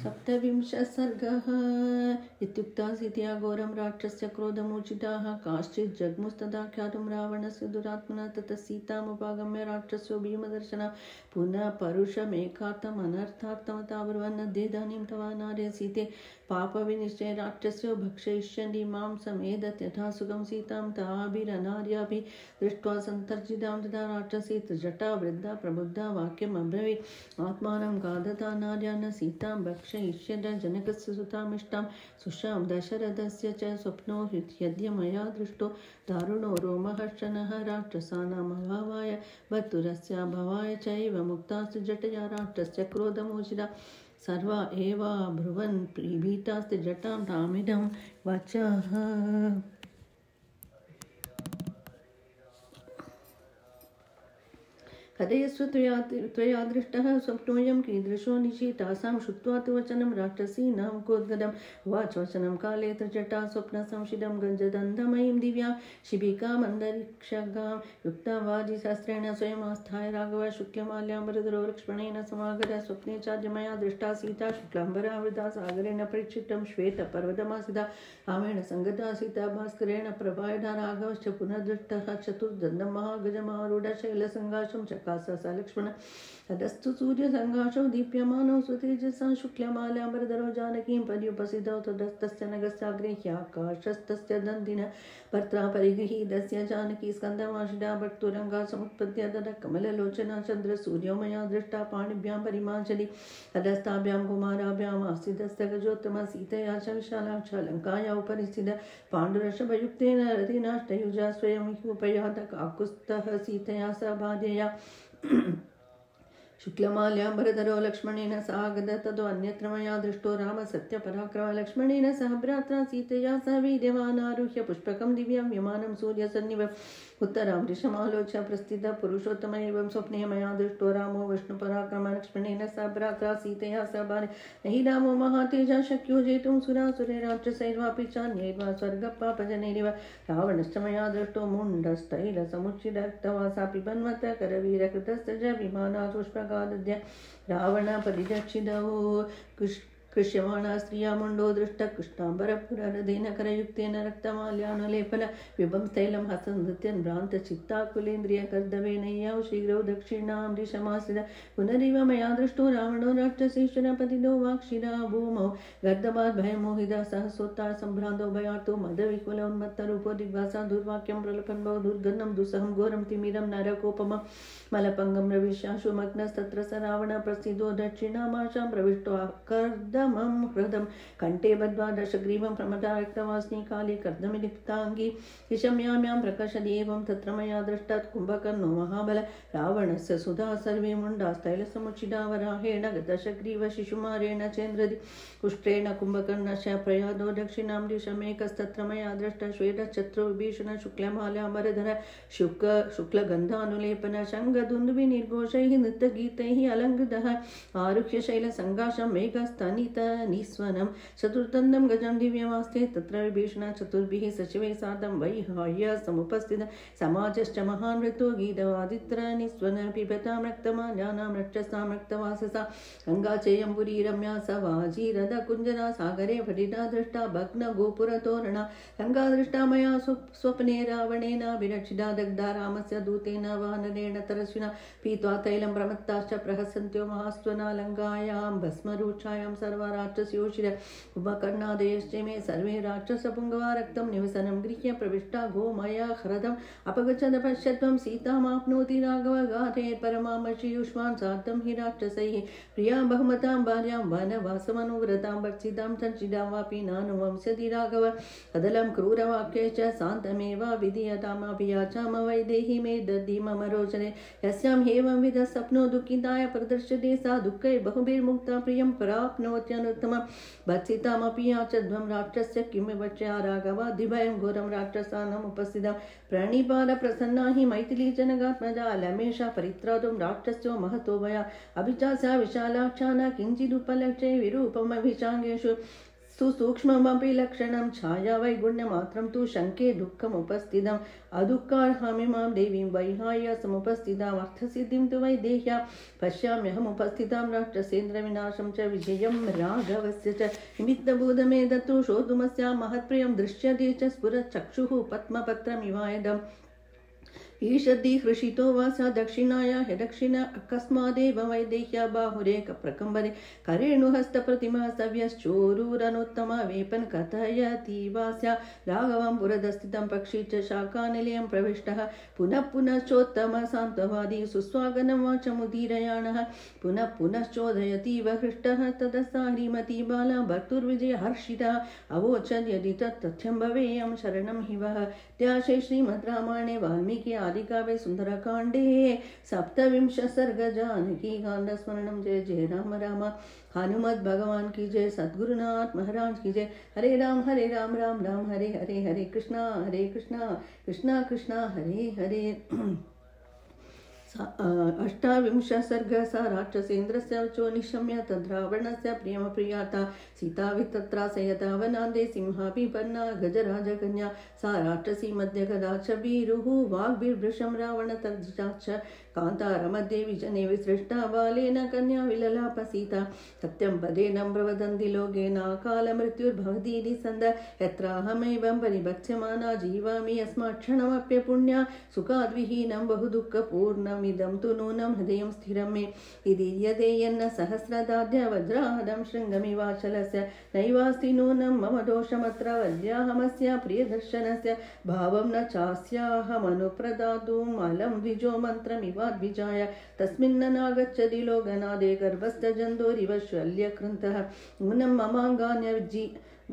सप्तविंशः सर्गः। इत्युक्तासीत्या घोरं राक्षसस्य क्रोधमूर्छिताः काश्चित् जग्मुस्तदा ख्यातुं रावणस्य दुरात्मनः। ततः सीतामुपागम्य राक्षसो भीमदर्शनः पुनः परुषमेकार्थम् अनर्थार्थमताब्रुवन् अद्येदानीं तव नार्य सीते पापविनिश्चय राक्षसो भक्षयिष्यन्ति मां समेधत् यथा सुखं सीतां ताभिरनार्यापि दृष्ट्वा सन्तर्जितां तदा राक्षसी जटा वृद्धा प्रबुद्धा वाक्यम् अब्रवीत् आत्मानं खादता नार्या न सीतां भक्षयिष्यत जनकस्य सुतामिष्टां सुषां दशरथस्य च स्वप्नो यद्य मया दृष्टो दारुणो रोमहर्षणः राक्षसानामभावाय भर्तुरस्य भवाय चैव मुक्तास्तु जटया राक्षसस्य क्रोधमूर्छिता सर्वा एवाब्रुवन् भीतास्ते जटां तामिदं वचः। कथयस्व त्वया दृष्टः स्वप्नोऽयं कीदृशो निशीतासां श्रुत्वा तु वचनं राक्षसीनां कोद्गदम् उवाच वचनं काले त्रिजटा स्वप्नसंशिदं गञ्जदन्धमयीं दिव्यां शिबिकामन्तरिक्षगां युक्ता वाजिशस्त्रेण स्वयमास्थाय राघव शुक्लमाल्याम्बरधरो लक्ष्मणेन समागतः स्वप्ने चाद्य मया दृष्टा सीता शुक्लाम्बरावृता सागरेण परिक्षिप्तं श्वेतपर्वतमासिता रामेण सङ्गता सीता भास्करेण प्रभायदा राघवश्च पुनः दृष्टः चतुर्दन्तं महागजमारूढ शैलसङ्घाशं स लक्ष्मण तदस्तु सूर्यसङ्घाशौ दीप्यमानौ स्वतेजसा शुक्लमाल्याम्बरधरो जानकीं पर्युपसितौ तदस्तस्य नगस्याग्रे ह्याकाशस्तस्य दन्तिनः भर्त्रा परिगृहीतस्य जानकी स्कन्दमाशिता भक्तुरङ्गा समुत्पद्य ततः कमललोचना चन्द्रसूर्यो मया दृष्टा पाणिभ्यां परिमाचलि तदस्ताभ्यां कुमाराभ्याम् आस्थितस्य गजोत्तमः सीतया च विशालाक्ष लङ्काया उपरि स्थितः पाण्डुरषभयुक्तेन रतिनाष्टयुजा स्वयं उपयातः काकुत्स्थः सीतया स बाध्यया शुक्लमाल्याम्बरधरो लक्ष्मणेन सागद ततो अन्यत्र मया दृष्टो राम सत्यपराक्रम लक्ष्मणेन सह भ्रात्रा सीतया सह वीर्यवानारुह्य पुष्पकं दिव्यं विमानं सूर्यसन्निभम् उत्तरां दिशमालोच्य प्रस्थितः पुरुषोत्तम एवं स्वप्ने मया दृष्टो रामो विष्णुपराक्रम लक्ष्मणेन सह भ्रात्रा सीतया सह भार्य नहि रामो महातेजा शक्यो जेतुं सुरासुरे राक्षसैर्वापि चान्यैव स्वर्गपापजनैरिव रावणश्च मया दृष्टो मुण्डस्तैलसमुच्चितरक्तवासा पिबन्वत् करवीरकृतस्य च विमानात् पुष्पकादद्य रावण परिदक्षितौ कृष्यमाणा स्त्रिया मुण्डो दृष्ट कृष्णाम्बरपुररधेन करयुक्तेन रक्तमाल्यानुलेपन विभं तैलं हसनृत्यन् भ्रान्तचित्ताकुलेन्द्रियकर्दवेनय्यौ शीघ्रौ दक्षिणां दिशमासिद पुनरिव मया दृष्टो रावणो राक्षसेश्वरपतितो वाक्षिरा भूमौ गर्दभात् भयमोहितः सहसोत्ता सम्भ्रान्तो भयार्तो मदविकुलोन्मत्तरूपो दिग्वासा दुर्वाक्यं प्रलपन् बहु दुर्गन्धं दुस्सहं घोरं तिमिरं नरकोपमं मलपङ्गं रविशाशुमग्नस्तत्र स रावणः प्रस्थितो दक्षिणामाशां प्रविष्टो कर्दमं हृदं कण्ठे बद्ध्वा दशग्रीवं प्रमदा रक्तवासिनी काले कर्दमिलिप्ताङ्गी दिशम्याम्यां प्रकर्षति एवं तत्र मया दृष्टात् कुम्भकर्णो महाबल रावणस्य सुधा सर्वे मुण्डास्तैलसमुचिता वराहेण दशग्रीव शिशुमारेण चेन्द्रदि कुष्ठेन कुम्भकर्णस्य प्रयादो दक्षिणां दिशमेकस्तत्र मया दृष्ट श्वेतच्छत्रो विभीषण शुक्लमाल्याम्बरधर शुक्लगन्धानुलेपन शङ्खधुन्दुभि निर्घोषैः नृत्यगीतैः अलङ्कृतः आरुह्य शैलसङ्घाशं मेघस्तनित निस्वनं चतुर्दन्तं गजं दिव्यमास्ते तत्र विभीषण चतुर्भिः सचिवैः सार्धं वैहाह्य समुपस्थितः समाजश्च महान् वृतो गीतवादित्र निस्वन पिबतां रक्तमाल्यानां रक्षसां रक्तवाससा गङ्गाचेयम्बुरी रम्या स वाजीरथ कुञ्जरा सागरे फटिता दृष्टा भग्न गोपुरतोरणा गङ्गा दृष्टा मया स्वप्ने रावणेन विरक्षिता दग्धा रामस्य दूतेन वानरेण तरस्विना पीत्वा तैलं प्रमत्ताश्च प्रहसन्त्यो महास्त्वनालङ्गायां भस्मरूक्षायां सर्वा राक्षसयोषिर कुम्भकर्णादयश्च मे सर्वे राक्षसपुङ्गवा रक्तं निवसनं गृह्य प्रविष्टा गोमया ह्रदम् अपगच्छद पश्यत्वं सीतामाप्नोति राघव गाते परमामर्षयुष्मान् सार्धं हि राक्षसैः प्रिया बहुमतां भार्यां वनवासमनुव्रतां भर्त्सितां तर्जितां वापि नानुवंस्यति राघव कदलं क्रूरवाक्ये च शान्तमेव विधीयतामपि याचाम वैदेही मे दद्धि मम रोचने यस्यां ह्येवं विधः सप्नो दुःखिताय प्रदर्श्यते सा दुःखै बहुभिर्मुक्ता प्रियं प्राप्नोत्यनुत्तमं भर्त्सितामपि याचध्वं राक्षस्य किं वच्या राघवाधिभयं घोरं राक्षसानामुपस्थितं प्रणिपाल प्रसन्ना हि मैथिली जनगात्मजा लमेषा परित्रातुं राक्षसो महतो भया अभिचास्या विशालाक्षा न किञ्चिदुपलक्ष्ये विरूपमभिचाङ्गेषु सूक्ष्ममपि लक्षणं छाया वैगुण्यमात्रं तु शङ्के दुःखमुपस्थितम् अदुःखार्हामिमां देवीं वैहाय समुपस्थिताम् अर्थसिद्धिं तु वैदेह्या पश्याम्यहमुपस्थितां राक्षसेन्द्रविनाशं च विजयं राघवस्य च निमित्तभूतमेतत्तु शोधुमस्यां महत्प्रियं दृश्यते च स्फुरचक्षुः पद्मपत्रमिवायदम् ईषद्दि हृषितो वा सा दक्षिणाया ह्यदक्षिण अकस्मादेव वैदेह्या बाहुरेक प्रकम्बरे करेणुहस्तप्रतिमा सव्यश्चोरुरनुत्तम वेपन् कथयति वा स्या राघवं पुरदस्थितं पक्षी च शाकानिलयं प्रविष्टः पुनः पुनश्चोत्तम सान्त्ववादी सुस्वागनं वाचमुदीरयाणः पुनः पुनश्चोदयतीव हृष्टः ततः सा ह्रीमती बाला भर्तुर्विजय हर्षिता अवोचद् यदि तत् तथ्यं भवेयं शरणं हि वः त्याशे श्रीमद् रामायणे वाल्मीकि आदिकाव्ये सुंदरकांडे 27 सर्ग जानकी कांड स्मरणं। जय जय राम राम। हनुमत भगवान की जय। सद्गुरुनाथ महाराज की जय। हरे राम राम राम हरे हरे, हरे कृष्णा कृष्णा कृष्णा हरे हरे। 28 सर्ग। सा राक्षसेन्द्रस्य वचो निशम्य तद्रावणस्य प्रियमप्रियाता सीता वितत्रासयता वनान्दे सिंहाभिपन्ना गजराजकन्या सा राक्षसी मध्ये कदाच वीरुः वाग्भिर्वृषं रावणतर्जिताच्च कान्तारमध्ये विजने विसृष्टा बालेन कन्या विललापसीता सत्यं पदेनं प्रवदन्ति लोकेन कालमृत्युर्भवतीति सन्द यत्राहमेवं परिभक्ष्यमाना जीवामि यस्मात् क्षणमप्यपुण्या सुखाद्विहीनं बहु दुःखपूर्णमिदं तु नूनं हृदयं स्थिरं मे इति यदेयन्न सहस्रदाद्य वज्राहदं शृङ्गमिवाचलस्य नैवास्ति नूनं मम दोषमत्र वद्याहमस्य प्रियदर्शनस्य भावं न चास्याहमनुप्रदातुम् अलं द्विजो मन्त्रमिव द्विजाय तस्मिन्ननागच्छति लोकनादे गर्भस्थजन्तोरिव शल्यकृन्तः नूनं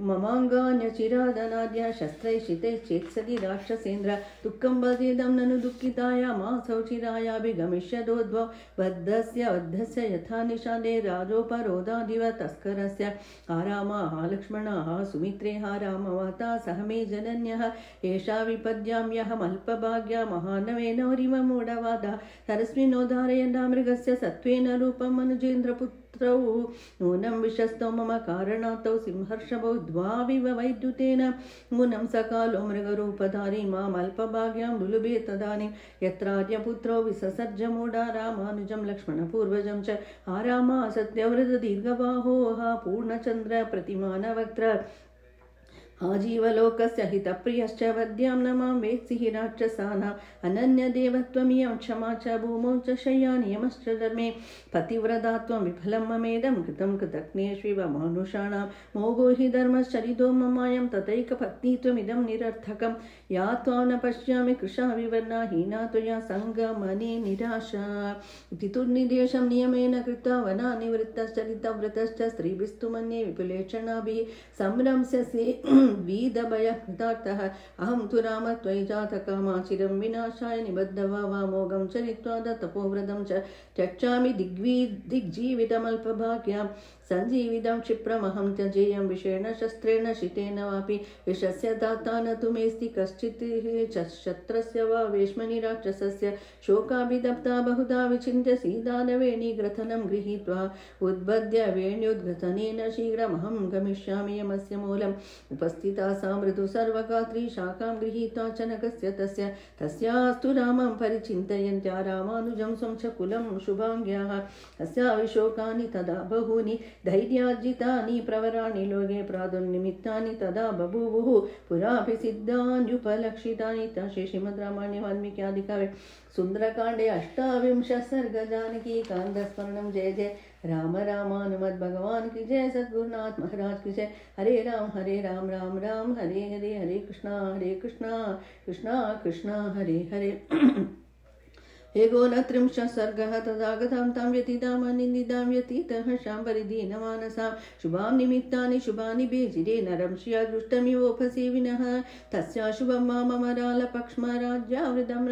ममाङ्गान्यचिरादनाद्य शस्त्रैषितैः चेत्सति राक्षसेन्द्र दुःखं वदेदं ननु दुःखिताया मासौ चिरायाभिगमिष्यदोद्भव वद्धस्य यथा निषादे राजोपरोधादिव तस्करस्य आरामाः लक्ष्मणाः सुमित्रेः रामवाता सह मे जनन्यः एषा विपद्याम्यहमल्पभाग्या महानवेनोरिव मूढवादा तरस्मिन्नोदारयन्दा मृगस्य सत्त्वेन रूपम् अनुजेन्द्रपुत्रौ नूनं विशस्तौ मम कारणातौ सिंहर्षभौ द्वाविव वैद्युतेन मुनं सकालो मृगरूपधारी मामल्पभाग्यां लुलुभे तदानीं यत्रार्यपुत्रौ विससर्ज मूढा रामानुजं लक्ष्मणपूर्वजं च आरामा सत्यव्रत दीर्घबाहोः पूर्णचन्द्र प्रतिमानवक्त्र आजीवलोकस्य हितप्रियश्च वद्यां न मां वेत्सि हि राक्षसानाम् अनन्यदेवत्वमियं क्षमा च भूमौ च शय्यानियमश्च धर्मे पतिव्रता त्वं विफलं ममेदं कृतं कृतज्ञेष्विव मानुषाणां मोघो हि धर्मश्चरितो ममायं तथैकपत्नीत्वमिदं निरर्थकं या त्वां न पश्यामि कृशा विवर्णा हीना त्वया सङ्गमने निराशा इति तुर्निदेशं नियमेन कृत्वा वनानिवृत्तश्चरितव्रतश्च स्त्रीभिस्तु मन्ये विपुलेक्षणाभिः संरंस्यसे वीदभयकृतार्थः अहं तु राम त्वयि जातकामाचिरं विनाशाय निबद्धवा मोघं चरित्वा तपोव्रतं च त्यक्षामि दिग्जीवितमल्पभाग्यां सञ्जीवितं क्षिप्रमहं त्यजेयं विषेण शस्त्रेण शितेन वापि विषस्य दाता न तु मेस्ति कश्चित् शस्त्रस्य वा वेश्मनि राक्षसस्य शोकाभिदप्ता बहुधा विचिन्त्य सीदानवेणीग्रथनं गृहीत्वा उद्बध्य वेण्युद्घतनेन शीघ्रमहं गमिष्यामि यमस्य मूलम् उपस्थिता सा मृदु सर्वगात्री शाखां गृहीत्वा चनकस्य तस्यास्तु रामं परिचिन्तयन्त्या रामानुजं स्वं च कुलं शुभाङ्ग्याः तस्या विशोकानि तदा बहूनि धैर्यार्जितानि प्रवराणि लोके प्रादुर्निमित्तानि तदा बभूवुः पुरापि सिद्धान्युपलक्षितानि तस्य श्रीमद् रामायणे वाल्मीकि आदिकाव्ये सुंदरकांडे 28 सर्ग जानकी कांड स्मरणं। जय जय राम राम। हनुमत भगवान की जय। सद्गुरुनाथ महाराज की जय। हरे राम राम राम हरे हरे, हरे कृष्णा कृष्णा कृष्णा हरे हरे। एकोनत्रिंशः सर्गः। तदागतां तां व्यतीतां निन्दितां व्यतीतः शाम्बरिदीनमानसां शुभां निमित्तानि शुभानि भेजिरे नरं श्रिया दृष्टमिवोपसेविनः तस्या शुभं मामरालपक्ष्मराज्यावृतं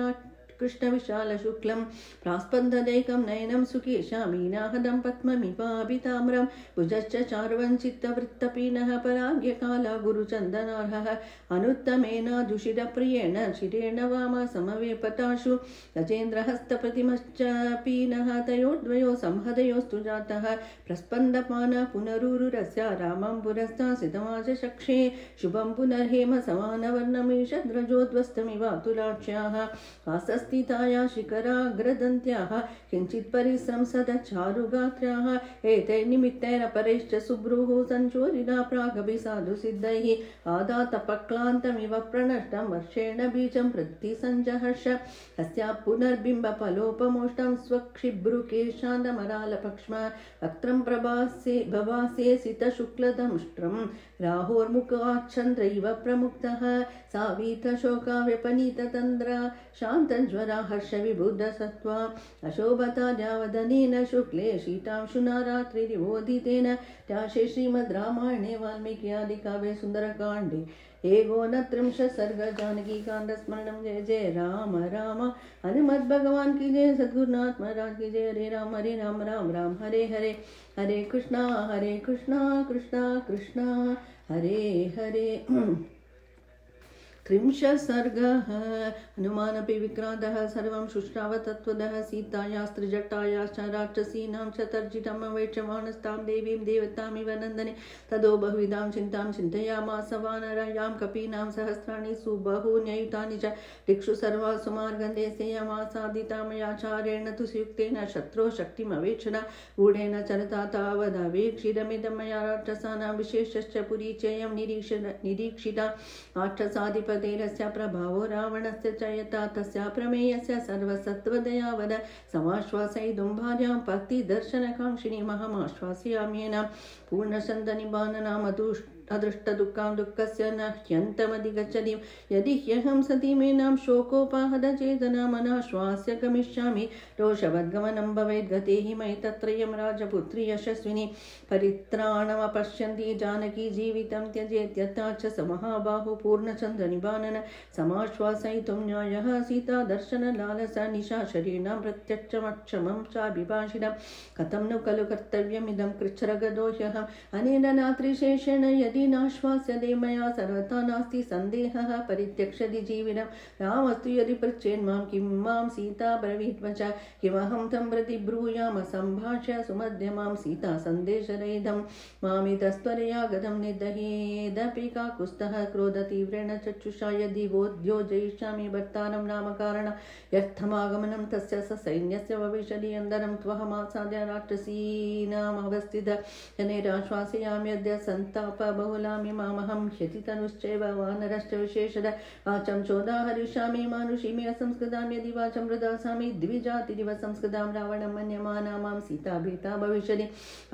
कृष्णविशालशुक्लं प्रास्पन्ददैकं नयनं सुकेशामीनाहदं पद्ममिवाभिताम्रं भुजश्च चार्वञ्चित्तवृत्तपीनः पराग्यकाला गुरुचन्दनार्हः अनुत्तमेनाजुषिरप्रियेण शिरेण वाम समवेपताशु गजेन्द्रहस्तप्रतिमश्च पीनः तयोर्द्वयो संहदयोस्तु जातः प्रस्पन्दपानः पुनरुरुरस्य रामं पुरस्तासितमाचक्षे शुभं पुनर्हेम समानवर्णमीषद्रजोद्वस्तमिवातुलाक्ष्याः आसस्थिताया शिखराग्रदन्त्याः किञ्चित् परिश्रंसदचारुगात्र्याः एतैर्निमित्तैरपरैश्च सुब्रुः सञ्चोरिदा प्रागभिसाधुसिद्धैः आदातपक्लान्तमिव प्रणष्टं वर्षेण बीजं प्रतिसञ्जहर्ष तस्या पुनर्बिम्बफलोपमोष्टं स्वक्षिभ्रुकेशान्दमरालपक्ष्म वक्त्रं भवासे सितशुक्लदंष्ट्रं राहोर्मुखाच्छन्द्रैव प्रमुक्तः सावीतशोकाव्यपनीततन्द्रा शान्तज्वरा हर्षविबुद्धसत्त्वा अशोभताद्यावदनेन शुक्ले शीतांशुना रात्रिरिवोदितेन त्याशे श्रीमद् रामायणे वाल्मीकियादिकाव्ये सुन्दरकाण्डे एकोनत्रिंशत् सर्ग जानकी कांड स्मरणं जय जय राम राम हनुमत् भगवान की जय सद्गुरुनाथ महाराज की जय हरे राम राम राम हरे हरे हरे कृष्णा कृष्णा कृष्णा हरे हरे त्रिंशत् सर्गः हनुमानपि विक्रान्तः सर्वं शुश्राव तत्त्वदः सीतायास्त्रिजटायाश्च राक्षसीनां च तर्जितमवेक्षमाणस्तां देवीं देवतामिव नन्दने तदो बहुविधां चिन्तां चिन्तयामास वानरायां कपीनां सहस्राणि सुबहून्ययुतानि च दिक्षु सर्वासु मार्गन्धे सेयमासादितामयाचार्येण तु सुयुक्तेन शत्रो शक्तिमवेक्षणा गूढेन चरता तावदवेक्षितमिदं मया राक्षसानां विशेषश्च पुरी चेयं निरीक्षिता राक्षसाधिप तेरस्य प्रभावो रावणस्य च यथा तस्य प्रमेयस्य सर्वसत्त्वदयावद समाश्वासयितुं भार्यां भक्तिदर्शनकाङ्क्षिणी महमाश्वासयाम्येन पूर्णशन्तनिबाणनामतुष्ट अदृष्टदुःखां दुःखस्य न ह्यन्तमधिगच्छति यदि ह्यहं सतीमेनां शोकोपाहतचेतनामनाश्वास्य गमिष्यामि रोषवद्गमनं भवेद् गते हि मयि तत्रयं राजपुत्री यशस्विनी परित्राणमपश्यन्ति जानकी जीवितं त्यजेत्यथा च स महाबाहु पूर्णचन्द्रनिबाणन समाश्वासयितुं न्यायः सीता दर्शनलालसा निशाशरीणां प्रत्यक्षमक्षमं चाभिभाषितं कथं नु खलु कर्तव्यमिदं कृच्छ्रगदो ह्यहम् अनेन नात्रिशेषेण यदि नाश्वास्यते मया सर्वथा नास्ति सन्देहः परित्यक्षति जीविनं रामस्तु यदि पृच्छेन्मां किं मां सीता ब्रवीद्वच किमहं तं प्रति ब्रूयाम सम्भाष्य सुमध्यमां सीता सन्देशरहितं मामितस्त्वरया गतं निर्दहेदपि काकुस्तः क्रोधतीव्रेण चक्षुषा यदि वोद्योजयिष्यामि भर्तारं नामकारण यर्थमागमनं तस्य ससैन्यस्य भविष्यति अन्दरं त्वहमासाद्य राक्षसीनामवस्थित जनेराश्वासयाम्यद्य सन्ताप बहुलामि मामहं ह्यतितनुश्चैव वानरश्च विशेषद वाचं चोदाहरिष्यामि मानुषीमि असंस्कृतां यदि वाचं वृदासामि द्विजातिरिव संस्कृतां रावणं मन्यमाना मां सीता भीता भविष्यति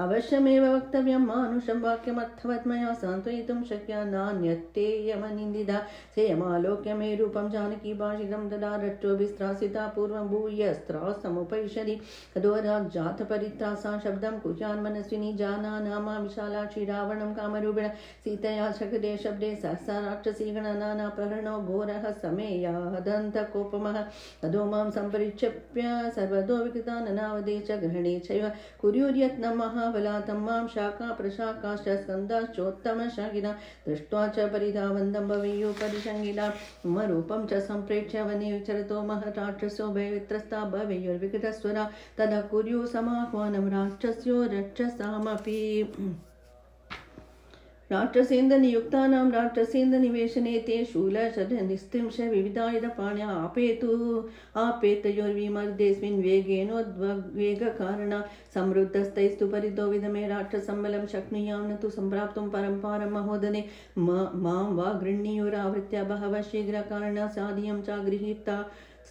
अवश्यमेव वक्तव्यं मानुषं वाक्यमर्थवत् मया सान्त्वयितुं शक्या नान्यत्तेयमनिन्दिता सेयमालोक्य मे रूपं जानकी भाषितं तदा रक्षोभिस्त्रासिता पूर्वं भूयस्त्रासमुपैषदि तदोराज्जातपरित्रासा शब्दं कुजान्मनस्विनी जानानामा विशालाक्षी रावणं कामरूपिण सीतया शक्रे शब्दे सहसा राक्षसीगणनाना प्रहरणो घोरः समेयादन्तकोपमः तदो मां सम्परिक्षेप्य सर्वतो विकृताननावदे च ग्रहणे चैव कुर्युर्यत्नं महाबलातं मां शाखा प्रशाखाश्च स्कन्धाश्चोत्तमशाखिना दृष्ट्वा च परिधावन्तं भवेयुः परिशङ्गिता मम रूपं च सम्प्रेक्ष्य वने विचरतो महराक्षसो भयवित्रस्ता भवेयुर्विकृतस्वरा तदा कुर्युः समाह्वानं राक्षस्यो रक्षसामपि राक्षसेन्द्रनियुक्तानां राक्षसेन्द्रनिवेशने ते शूलशरनिस्त्रिंश विविधायुधपाण्या आपेतयोर्विमर्देऽस्मिन् वेगेनोद्वेगकारणा समृद्धस्तैस्तु परितो विधमे राक्षसम्बलं शक्नुयां न तु सम्प्राप्तुं परम्पारं महोदने मां वा गृह्णीयुरावृत्य बहवः शीघ्रकारणा साधियं च गृहीता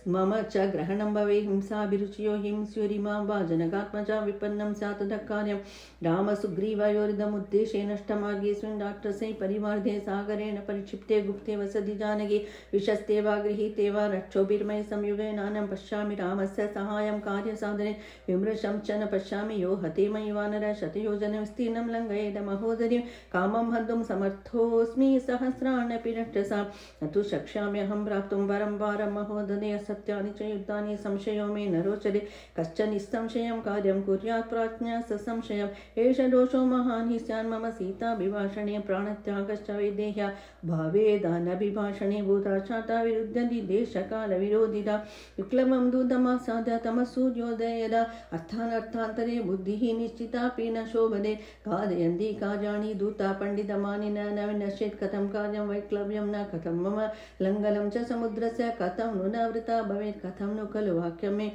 मम च ग्रहणं भवे हिंसाभिरुचियो हिंस्युरिमां वा जनकात्मजा विपन्नं स्यात् तत्कार्यं रामसुग्रीवयोरिदमुद्देशे नष्टमार्गेऽस्मिन् राक्षसै परिवार्धे सागरेण परिक्षिप्ते गुप्ते वसति जानकी विशस्ते वा गृहीते वा रक्षोभिर्मये संयुगे नानं पश्यामि रामस्य सहायं कार्यसाधने विमृशं च न पश्यामि यो हते मयि वानरः शतयोजनविस्तीर्णं लङ्घयेद महोदरीं कामं हन्तुं समर्थोऽस्मि सहस्राण्यपि रक्षसां न तु शक्ष्याम्यहं प्राप्तुं परं पारं महोदने सत्यानि च युद्धानि संशयो मे न रोचते कश्च निस्संशयं कार्यं कुर्यात् प्राज्ञा ससंशयम् एष दोषो महान् हि स्यान् मम सीताभिभाषणे प्राणत्यागश्च वैदेह्या भावेदानभिभाषणे भूताचाता विरुद्धन्ति देशकालविरोधिता विक्लमं दूतमासाद्य तमः सूर्योदयदा अर्थानर्थान्तरे बुद्धिः निश्चितापि न शोभते खादयन्ति कार्याणि दूता पण्डितमानि न विनश्येत् कथं कार्यं वैक्लव्यं न कथं मम लङ्घनं च समुद्रस्य कथं नु न वृथा भवेत् कथं नु खलु वाक्यं मे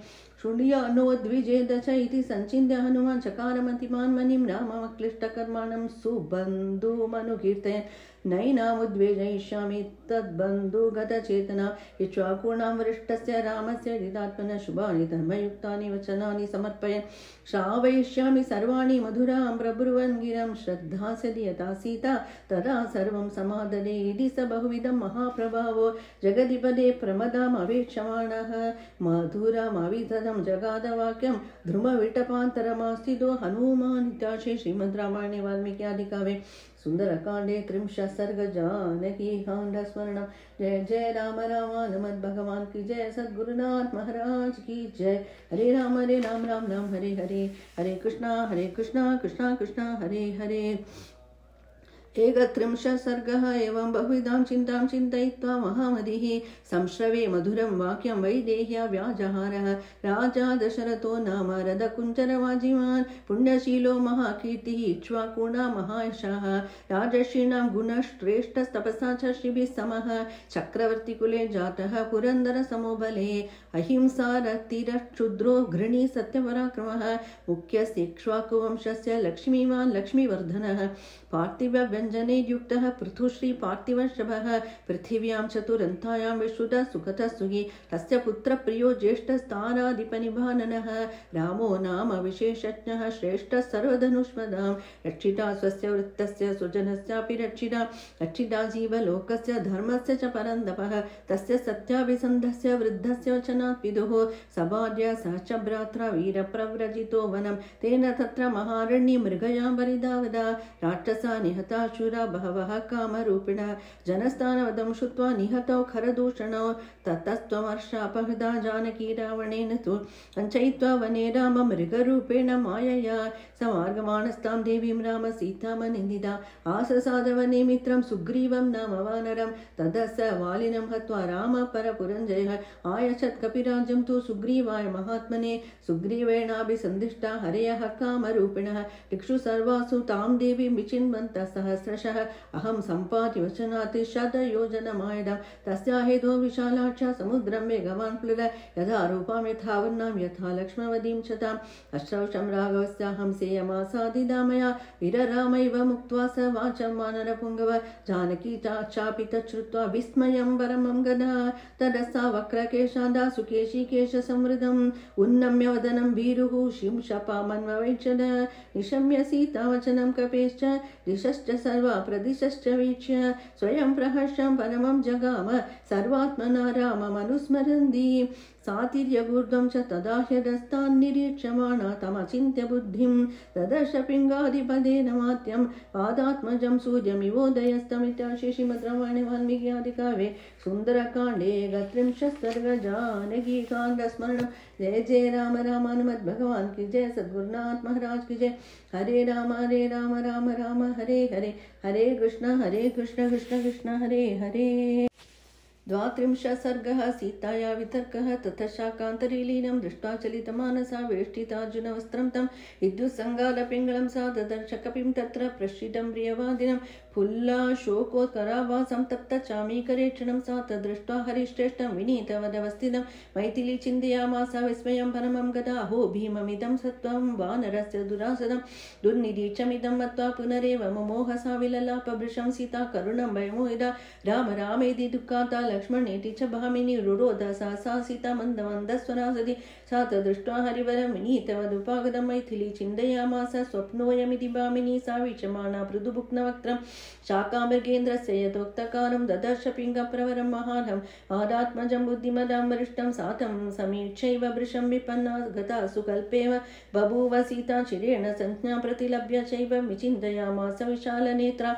शृणुयानो द्विजेद च इति संचिन्त्य हनुमान् चकारमतिमान् मनिं राममक्लिष्टकर्माणं सुबन्धुमनुकीर्तयन् नैनामुद्वेजयिष्यामि तद्बन्धुगतचेतना इक्ष्वाकूणां वरिष्ठस्य रामस्य हृदात्मनः शुभानि धर्मयुक्तानि वचनानि समर्पयन् श्रावयिष्यामि सर्वाणि मधुरां प्रब्रुवन् गिरं श्रद्धासदि यथा सीता तदा सर्वं समाददे इति स बहुविधं महाप्रभावो जगदिपदे प्रमदाम् अवेक्षमाणः मधुरमवितदं जगादवाक्यं ध्रुमविटपान्तरमास्थितो हनुमान् इत्यार्षे श्रीमद् रामायणे वाल्मीकिआदिकाव्ये सुंदरकांडे 30 सर्ग जानकी कांड स्मरण। जय जय राम राम हनुमत भगवान की जय। सद्गुरुनाथ महाराज की जय। हरे राम राम राम हरे हरे, हरे कृष्णा कृष्णा कृष्णा हरे हरे। 31 सर्गः। एवं बहुविधां चिन्तां चिन्तयित्वा महामतिः संश्रवे मधुरं वाक्यं वैदेह्या व्याजहारः। राजा दशरथो नाम रथकुञ्जरवाजिमान् पुण्यशीलो महाकीर्तिः इक्ष्वाकूणां महायशः। राजर्षीणां गुणश्रेष्ठस्तपसा च ऋषिभिः समः। चक्रवर्तिकुले जातः पुरन्दरसमो बले। अहिंसा रतिरक्षुद्रो घृणी सत्यपराक्रमः। मुख्यस्य इक्ष्वाकुवंशस्य लक्ष्मीवान् लक्ष्मीवर्धनः। पार्थिवव्यञ्जने युक्तः पृथुश्री पार्थिवशभः। पृथिव्यां चतुरन्तायां विश्रुतः सुखतः सुखी। तस्य पुत्रप्रियो ज्येष्ठस्ताराधिपनिभाननः। रामो नाम विशेषज्ञः श्रेष्ठः सर्वधनुष्मदां। रक्षिता स्वस्य वृत्तस्य स्वजनस्यापि रक्षिता। रक्षिता जीवलोकस्य धर्मस्य च परन्दपः। तस्य सत्याभिसन्धस्य वृद्धस्य वचनात् विदुः। सभार्य सह च भ्रात्रा वीरप्रव्रजितो वनं। तेन तत्र महारण्ये मृगया परिधावदा। राक्षसा निहताशुरा बहवः कामरूपिणः। जनस्थानवदं श्रुत्वा निहतौ खरदूषणौ। ततस्त्वमर्षापहृदा जानकी रावणेन तु। सञ्चयित्वा वने राम मृगरूपेण मायया। समार्गमाणस्तां देवीं राम सीतामनिन्दिता। आससादवने मित्रं सुग्रीवं नाम वानरं। ततः स वालिनं हत्वा राम परपुरञ्जयः। आयच्छत् कपिराज्यं तु सुग्रीवाय महात्मने। सुग्रीवेणाभिसन्दिष्टा हरयः कामरूपिणः। दिक्षु सर्वासु तां देवीं विचिन्वन्तः सहस्रशः। अहं सम्पाद्य वचनात् शतयोजनमायदां। तस्या हेतो विशालाक्षा समुद्रं वेगवान् प्लुत। यथा रूपां यथा वर्णां यथा लक्ष्मणवदीं च ताम्। अश्रौषं राघवस्याहं सेयमासादिदामया। वीररामैव मुक्त्वा स वाचं वानरपुङ्गव। जानकी चापि तच्छ्रुत्वा विस्मयं परमं गदा। तदसा वक्रकेशादा सुकेशिकेश संवृतम्। उन्नम्य वदनं भीरुः शिंशपामन्ववैक्षद। निशम्य सीतावचनं कपेश्च दिशश्च सर्वा प्रदिशश्च वीक्ष्य। स्वयं प्रहर्षं परमं जगाम सर्वात्मना राममनुस्मरन्ति। सातिर्यगूर्ध्वं च तदा ह्यदस्तान् निरीक्ष्यमाणा तमचिन्त्य बुद्धिं। ददर्श पिङ्गाधिपदेन मात्यं पादात्मजं सूर्यमिवोदयस्तमित्यार्षे श्रीमद्रामायणे वाल्मीकिआदिकाव्ये सुन्दरकाण्डे 31 सर्ग जानकीकाण्डस्मरणं। जय जय राम राम हनुमत् भगवान की जय। सद्गुरुनाथ महाराज की जय। हरे राम राम राम हरे हरे, हरे कृष्ण कृष्ण कृष्ण हरे हरे। 32 सर्गः। सीताया वितर्कः। ततः शाकान्तरीलीनं दृष्ट्वा चलितमानसा वेष्टितार्जुनवस्त्रं तं विद्युत्सङ्गालपिङ्गलं सा ददर्श कपिं तत्र प्रश्रितं प्रियवादिनं। फुल्लाशोकोत्करावासं तप्तचामीकरेक्षणं सा तद्दृष्ट्वा हरिश्रेष्ठं विनीतवदवस्थितं। मैथिली चिन्तयामास विस्मयं परमं गता। हो भीममिदं सत्त्वं वानरस्य दुरासदं। दुर्निरीक्षमिदं मत्वा पुनरेव मोहसा विललापभृशं सीता करुणं भयमोहिता। राम रामेति दुःखाता लक्ष्मणेति च भामिनी रुरोध सा सीता मन्दमन्दस्वरा सति। सा तदृष्ट्वा हरिवरं विनीतवदुपागतं। मैथिली चिन्तयामास स्वप्नोऽयमिति भामिनी सा वीक्षमाणा मृदुभुक्नवक्त्रं। शाकामृगेन्द्रस्य यथोक्तकारं ददर्श पिङ्गप्रवरं महार्हम्। आदात्मजं बुद्धिमदां वरिष्ठं सातं समीक्षैव वृषं विपन्ना गता सुकल्पेव। बभूव सीता चिरेण संज्ञा प्रतिलभ्य चैव विचिन्तयामास विशालनेत्रा।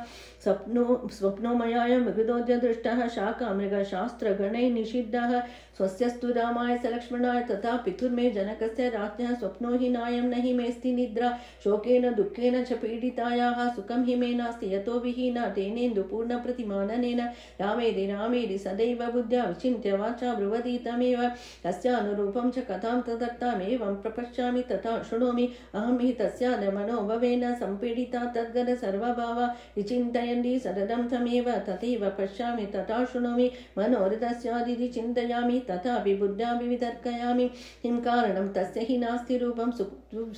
स्वप्नो मयायं मृगोद्य दृष्टः। शाकामृग शास्त्रगणैः निषिद्धः स्वस्यस्तु रामाय स लक्ष्मणाय तथा पितुर्मे जनकस्य राज्ञः स्वप्नो हि नायं न हि मेऽस्ति निद्रा शोकेन दुःखेन च पीडितायाः सुखं हि मे नास्ति यतो विहीना तेनेन्दुपूर्णप्रतिमाननेन रामेदि सदैव बुद्ध्या विचिन्त्य वाचा ब्रुवति तमेव तस्यानुरूपं च कथां तदर्थमेवं प्रपश्यामि तथा शृणोमि अहं हि तस्याद मनोभवेन सम्पीडिता तद्गत सर्वभावा विचिन्तयन्ति सततं तमेव तथैव पश्यामि तथा शृणोमि मनोरथस्यादिति चिन्तयामि तथापि बुद्ध्यापि वितर्कयामि किं कारणं तस्य हि नास्ति रूपं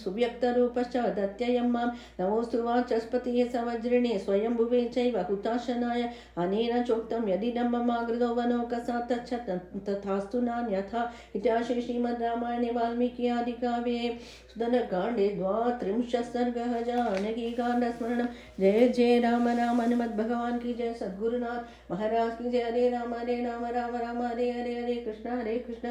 सुव्यक्तरूपश्च वदत्ययं मां नमोऽस्तु वाचस्पतिः सवज्रिणे स्वयंभुवे चैव हुताशनाय अनेन चोक्तं यदिदं ममागृतो वनौकसा तच्च तथास्तु नान्यथा इत्याशे श्रीमद् रामायणे वाल्मीकि आदिकाव्ये सुदनकाण्डे 32 सर्गः जानकीकाण्डस्मरणं जय जय राम राम हनुमत् भगवान की जय सद्गुरुनाथ महाराज की जय हरे राम राम राम हरे हरे कृष्ण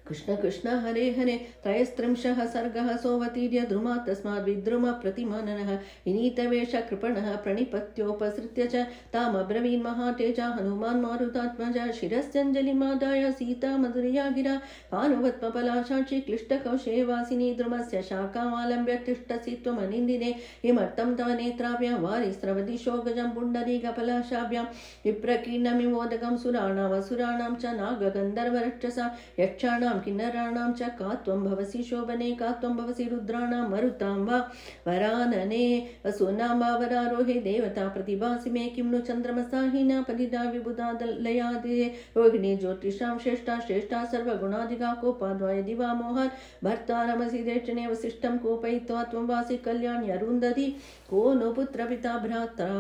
कृष्ण कृष्ण हरे हरे त्रयस्त्रिंशः सर्गः सोऽवतीर्य द्रुमात् तस्माद् विद्रुमः प्रतिमाननः विनीतवेष कृपणः प्रणिपत्योपसृत्य च तामब्रवीन् महातेजा हनुमान् मारुतात्मजः शिरस्यञ्जलिमादाय सीता मधुरया गिरा भानुवत्पलाशाक्षी क्लिष्टकौशेयवासिनी द्रुमस्य शाखामालम्ब्य तिष्ठसि त्वमनिन्दिने किमर्थं तव नेत्राभ्यां वारिस्रवति शोकजं पुण्डरीकपलाशाभ्यां विप्रकीर्णमिमोदकं सुराणामसुराणां च नागगन्धर्वरक्षसा यक्षाणां किन्नराणां च का त्वं भवसि शोभने का त्वं भवसि रुद्राणां मरुतां वा वरानने वसूनां वा वरारोहे देवता प्रतिभासि मे किं नु चन्द्रमसाहीना पतिता विबुधादलयादे रोहिणी ज्योतिषां श्रेष्ठा सर्वगुणाधिका कोपाद्वाय दिवा मोहात् भर्तारमसि देशने वसिष्ठं कोपयित्वा त्वं वासि कल्याणि अरुन्धति को नो पुत्रपिता भ्राता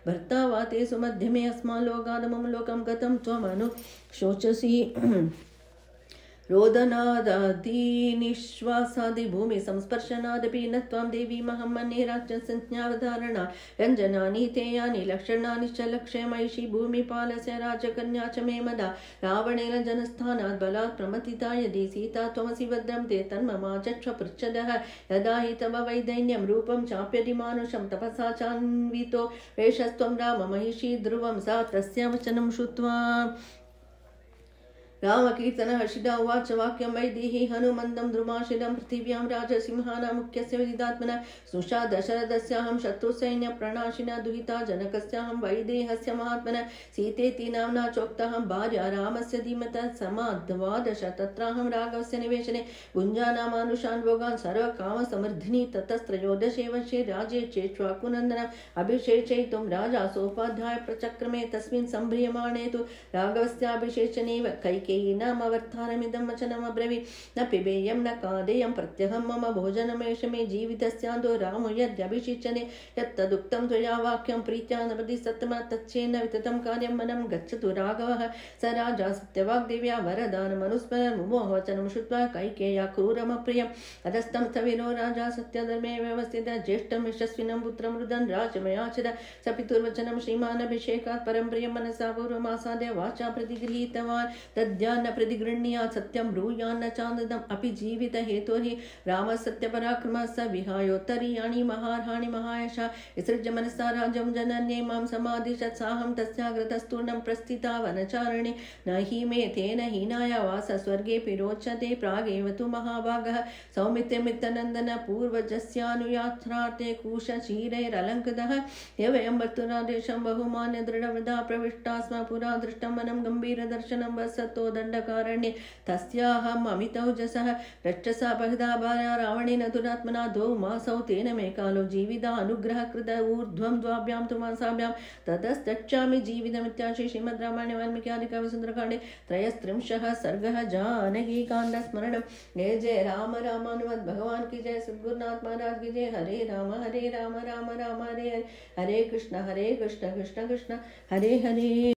भर्ता वा ते सुमध्यमे अस्मान् लोकादमुं लोकं गतं त्वमनु शोचसि रोदनादादि निश्वासादि भूमि संस्पर्शनादपि न त्वां देवीमहं मन्ये राजसंज्ञावधारणा रञ्जनानि ते यानि लक्षणानि च लक्ष्यमयिषि भूमिपालस्य राजकन्या च मे मदा रावणेन जनस्थानात् बलात् प्रमथिता यदि सीता त्वमसि भद्रं ते तन्ममाचक्ष पृच्छदः यदा हि तव वैदैन्यं रूपं चाप्यधिमानुषं तपसा चान्वितो वेषस्त्वं राम महिषी ध्रुवं सा तस्य वचनं श्रुत्वा रामकीर्तन हर्षिता उवाच वाक्यं वैदेही हनुमन्दं द्रुमाशिलं पृथिव्यां राजसिंहानां मुख्यस्य विदितात्मनः स्नुषा दशरथस्याहं शत्रुसैन्यप्रणाशिना दुहिता जनकस्याहं वैदेहस्य महात्मनः सीतेति नाम्ना चोक्ताहं भार्या रामस्य धीमतः समाद्वादश तत्राहं राघवस्य निवेशने गुञ्जानामानुषान् भोगान् सर्वकामसमृद्धिनी ततस्त्रयोदशे वर्षे राज्ये चेष्वाकुनन्दनम् अभिषेचयितुं राजा सोपाध्याय प्रचक्रमे तस्मिन् सम्भ्रियमाणे तु राघवस्याभिषेचनेव कैके नामवर्थानमिदं वचनम् अब्रवीत् न पिबेयं न खादेयं प्रत्यहं मम भोजनमेष मे जीवितस्यान्दो रामो यद्यभिषिच्यते यत्तदुक्तं त्वया वाक्यं प्रीत्या नृपति सत्तम तच्चेन्न विततं कार्यं मनं गच्छतु राघवः स राजा सत्यवाग्देव्या वरदानमनुस्मरन् मुमोहवचनं श्रुत्वा कैकेय्या क्रूरमप्रियम् अधस्तं स्थविरो राजा सत्यधर्मे व्यवस्थितः ज्येष्ठं यशस्विनं पुत्रं रुदन् राजमयाचर स पितुर्वचनं श्रीमान् अभिषेकात् परं प्रियं मनसा पूर्वमासाद्य वाचा प्रतिगृहीतवान् तद्यान्न प्रतिगृह्णीयात् सत्यं ब्रूयान्न चान्दम् अपि जीवित हेतो हि रामः सत्यपराक्रमः स विहायोत्तरीयाणि महार्हाणि महायशा विसृज्य मनसा राज्यं जनन्ये मां समादिशत् साहं तस्याग्रतस्तूर्णं प्रस्थिता वनचारणे न हि मे तेन हीनाया वास स्वर्गेऽपि रोचते प्रागेव तु महाभागः सौमित्रिमित्रनन्दन पूर्वजस्यानुयात्रार्थे कुशशीरैरलङ्कृतः यवयं वर्तुरादेशं बहुमान्य दृढवृदा प्रविष्टा स्म पुरा दृष्टं वनं गम्भीरदर्शनं वसतो दण्डकारण्ये तस्याहम् अमितौजसः रक्षसा बहदा भार्या रावणेन दुरात्मना द्वौ मासौ तेन मे कालो जीविता अनुग्रहकृत ऊर्ध्वं द्वाभ्यां तु मासाभ्यां ततस्तच्छामि जीवितमित्याशे श्रीमद् रामायणे वाल्मीकि आदिकाव्ये सुन्दरकाण्डे 33 सर्गः जानकीकाण्डस्मरणं जय जय राम राम हनुमत् भगवान की जय सद्गुरुनाथ महाराज की जय हरे राम राम राम हरे हरे कृष्ण कृष्ण कृष्ण हरे हरे।